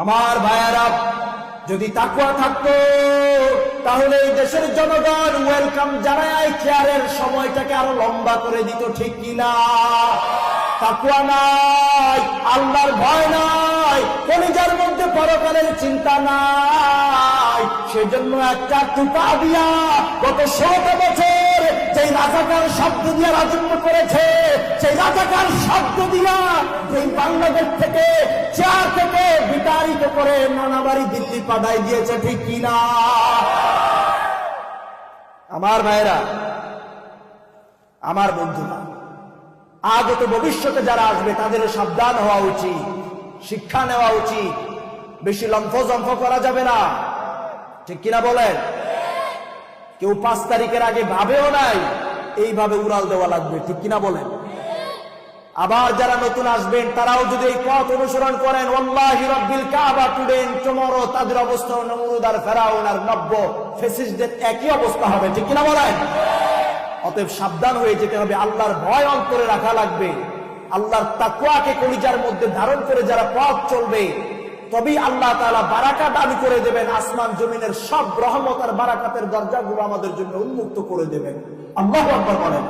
আমার ভাইয়েরা, যদি তাকওয়া থাকতো তাহলে এই দেশের জনগণ ওয়েলকাম জানায় চেয়ারের সময়টাকে আরো লম্বা করে দিত, ঠিক কিনা? তাকওয়া নাই, আল্লাহর ভয় নাই, কলিজার মধ্যে পরকালের চিন্তা নাই। সেজন্য একটা টুপা দিয়া গত 16 বছর সেই রাজাকার শব্দ দিয়া রাজত্ব করেছে, সেই রাজাকার শব্দ দিয়া এই বাংলাদেশ থেকে চেয়ার থেকে বিতাড়িত করে নানাবাড়ি দিল্লি পাঠাই দিয়েছে, ঠিক কিনা? আমার ভাইরা, আমার বন্ধুরা, আগত ভবিষ্যতে যারা আসবে তাদের সাবধান হওয়া উচিত, শিক্ষা নেওয়া উচিত। বেশি লম্ফ করা যাবে না, ঠিক কিনা বলেন? কেউ 5 তারিখের আগে ভাবেও নাই এইভাবে উড়াল দেওয়া লাগবে, ঠিক কিনা বলেন? আবার যারা নতুন আসবেন তারাও যদি এই পথ অনুসরণ করেন, ওয়াল্লাহি রাব্বিল কাবা টুডে টুমরো, তাদের অবস্থা নমরুদ আর ফেরাউন আর নব্য ফেসিস্টদের একই অবস্থা হবে, ঠিক কিনা বলেন? অতএব সাবধান হয়ে যেতে হবে, আল্লাহর ভয় অন্তরে রাখা লাগবে। আল্লাহর তাকওয়াকে কলিজার মধ্যে ধারণ করে যারা পথ চলবে তবেই আল্লাহ তাআলা বারাকা দান করে দেবেন, আসমান জমিনের সব রহমত আর বারাকাতের দরজাগুলো আমাদের জন্য উন্মুক্ত করে দেবেন। আল্লাহু আকবার বলেন।